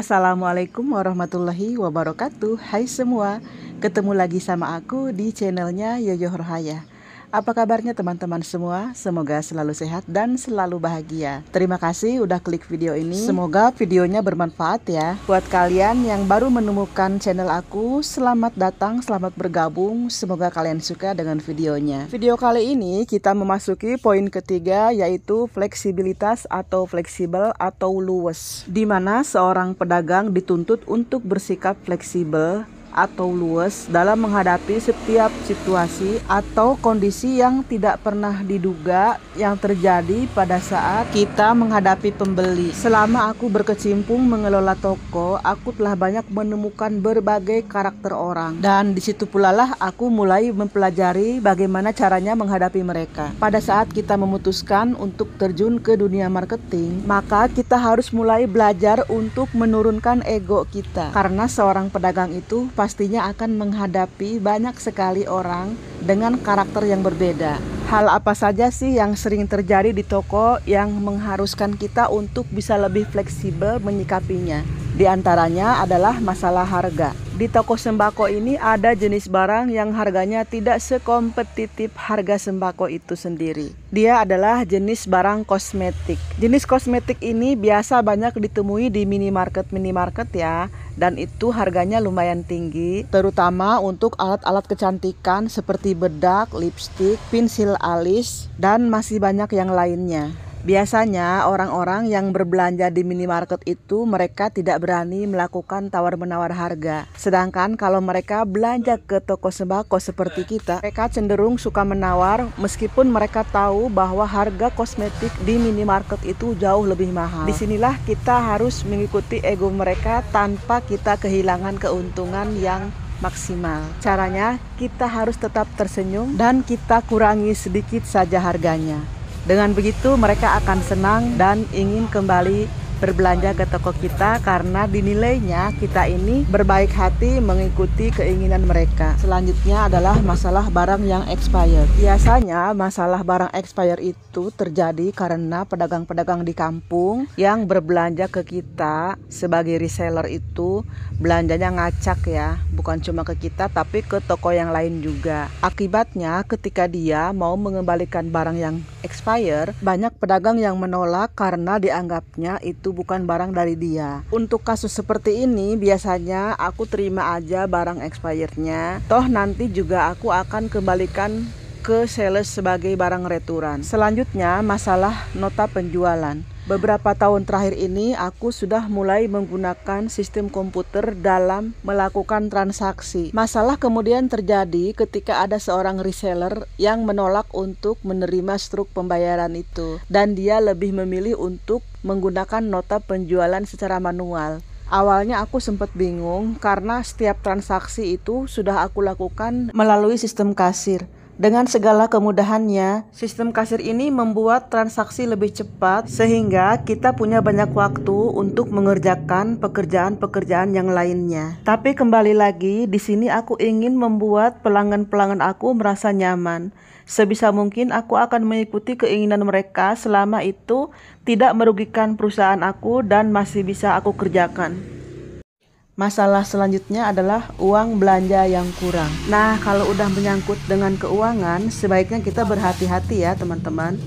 Assalamualaikum warahmatullahi wabarakatuh. Hai semua, ketemu lagi sama aku di channelnya Yoyo Rohaya. Apa kabarnya teman-teman semua? Semoga selalu sehat dan selalu bahagia. Terima kasih udah klik video ini. Semoga videonya bermanfaat ya. Buat kalian yang baru menemukan channel aku, selamat datang, selamat bergabung. Semoga kalian suka dengan videonya. Video kali ini kita memasuki poin ketiga, yaitu fleksibilitas atau fleksibel atau luwes. Dimana seorang pedagang dituntut untuk bersikap fleksibel atau luwes dalam menghadapi setiap situasi atau kondisi yang tidak pernah diduga yang terjadi pada saat kita menghadapi pembeli. Selama aku berkecimpung mengelola toko, aku telah banyak menemukan berbagai karakter orang, dan disitu pula lah aku mulai mempelajari bagaimana caranya menghadapi mereka. Pada saat kita memutuskan untuk terjun ke dunia marketing, maka kita harus mulai belajar untuk menurunkan ego kita, karena seorang pedagang itu pastinya akan menghadapi banyak sekali orang dengan karakter yang berbeda. Hal apa saja sih yang sering terjadi di toko yang mengharuskan kita untuk bisa lebih fleksibel menyikapinya? Di antaranya adalah masalah harga. Di toko sembako ini ada jenis barang yang harganya tidak sekompetitif harga sembako itu sendiri. Dia adalah jenis barang kosmetik. Jenis kosmetik ini biasa banyak ditemui di minimarket ya, dan itu harganya lumayan tinggi, terutama untuk alat-alat kecantikan seperti bedak, lipstik, pensil alis, dan masih banyak yang lainnya. Biasanya orang-orang yang berbelanja di minimarket itu mereka tidak berani melakukan tawar-menawar harga. Sedangkan kalau mereka belanja ke toko sembako seperti kita, mereka cenderung suka menawar meskipun mereka tahu bahwa harga kosmetik di minimarket itu jauh lebih mahal. Disinilah kita harus mengikuti ego mereka tanpa kita kehilangan keuntungan yang maksimal. Caranya kita harus tetap tersenyum dan kita kurangi sedikit saja harganya. Dengan begitu mereka akan senang dan ingin kembali berbelanja ke toko kita karena dinilainya kita ini berbaik hati mengikuti keinginan mereka. Selanjutnya adalah masalah barang yang expired. Biasanya masalah barang expired itu terjadi karena pedagang-pedagang di kampung yang berbelanja ke kita sebagai reseller itu belanjanya ngacak ya, bukan cuma ke kita tapi ke toko yang lain juga. Akibatnya ketika dia mau mengembalikan barang yang expired, banyak pedagang yang menolak karena dianggapnya itu bukan barang dari dia. Untuk kasus seperti ini biasanya aku terima aja barang expirednya, toh nanti juga aku akan kembalikan ke sales sebagai barang returan. Selanjutnya masalah nota penjualan. Beberapa tahun terakhir ini aku sudah mulai menggunakan sistem komputer dalam melakukan transaksi. Masalah kemudian terjadi ketika ada seorang reseller yang menolak untuk menerima struk pembayaran itu, dan dia lebih memilih untuk menggunakan nota penjualan secara manual. Awalnya aku sempat bingung karena setiap transaksi itu sudah aku lakukan melalui sistem kasir. Dengan segala kemudahannya, sistem kasir ini membuat transaksi lebih cepat sehingga kita punya banyak waktu untuk mengerjakan pekerjaan-pekerjaan yang lainnya. Tapi kembali lagi, di sini aku ingin membuat pelanggan-pelanggan aku merasa nyaman. Sebisa mungkin aku akan mengikuti keinginan mereka selama itu tidak merugikan perusahaan aku dan masih bisa aku kerjakan. Masalah selanjutnya adalah uang belanja yang kurang. Nah, kalau udah menyangkut dengan keuangan, sebaiknya kita berhati-hati ya teman-teman.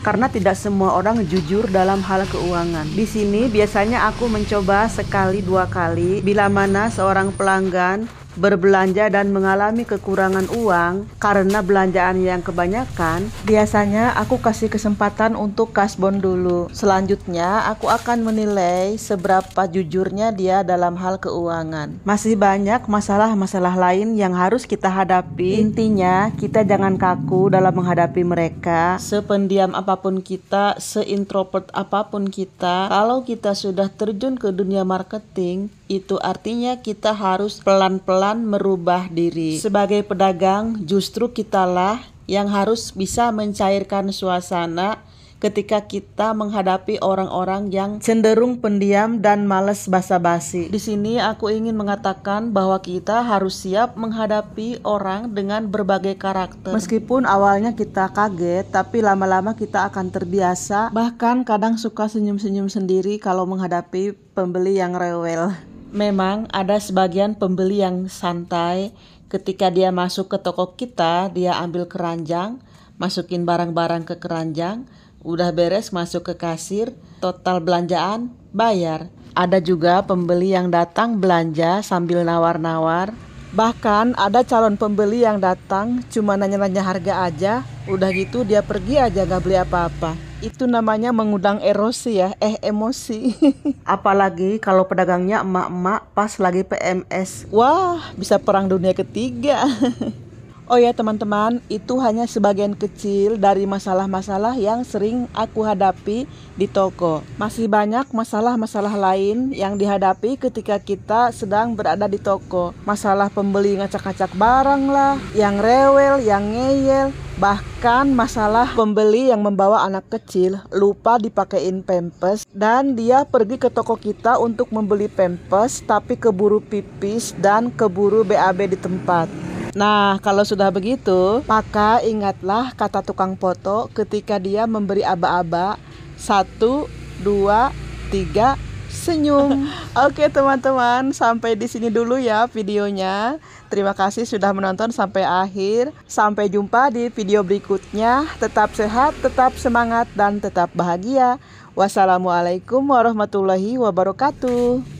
Karena tidak semua orang jujur dalam hal keuangan. Di sini biasanya aku mencoba sekali dua kali bila mana seorang pelanggan berbelanja dan mengalami kekurangan uang karena belanjaan yang kebanyakan, biasanya aku kasih kesempatan untuk kasbon dulu. Selanjutnya aku akan menilai seberapa jujurnya dia dalam hal keuangan. Masih banyak masalah-masalah lain yang harus kita hadapi. Intinya kita jangan kaku dalam menghadapi mereka. Sependiam apapun kita, seintrovert apapun kita, kalau kita sudah terjun ke dunia marketing, itu artinya kita harus pelan-pelan merubah diri. Sebagai pedagang, justru kitalah yang harus bisa mencairkan suasana ketika kita menghadapi orang-orang yang cenderung pendiam dan malas basa-basi. Di sini aku ingin mengatakan bahwa kita harus siap menghadapi orang dengan berbagai karakter. Meskipun awalnya kita kaget, tapi lama-lama kita akan terbiasa. Bahkan kadang suka senyum-senyum sendiri kalau menghadapi pembeli yang rewel. Memang ada sebagian pembeli yang santai. Ketika dia masuk ke toko kita, dia ambil keranjang, masukin barang-barang ke keranjang, udah beres masuk ke kasir, total belanjaan, bayar. Ada juga pembeli yang datang belanja sambil nawar-nawar. Bahkan ada calon pembeli yang datang cuma nanya-nanya harga aja, udah gitu dia pergi aja gak beli apa-apa. Itu namanya mengundang erosi ya, emosi. Apalagi kalau pedagangnya emak-emak pas lagi PMS. Wah, bisa perang dunia ketiga. Oh ya teman-teman, itu hanya sebagian kecil dari masalah-masalah yang sering aku hadapi di toko. Masih banyak masalah-masalah lain yang dihadapi ketika kita sedang berada di toko. Masalah pembeli ngacak-ngacak barang lah, yang rewel, yang ngeyel. Bahkan masalah pembeli yang membawa anak kecil lupa dipakein pampers dan dia pergi ke toko kita untuk membeli pampers tapi keburu pipis dan keburu BAB di tempat. Nah, kalau sudah begitu, maka ingatlah kata tukang foto ketika dia memberi aba-aba. 1, 2, 3, senyum. Oke teman-teman, sampai di sini dulu ya videonya. Terima kasih sudah menonton sampai akhir. Sampai jumpa di video berikutnya. Tetap sehat, tetap semangat, dan tetap bahagia. Wassalamualaikum warahmatullahi wabarakatuh.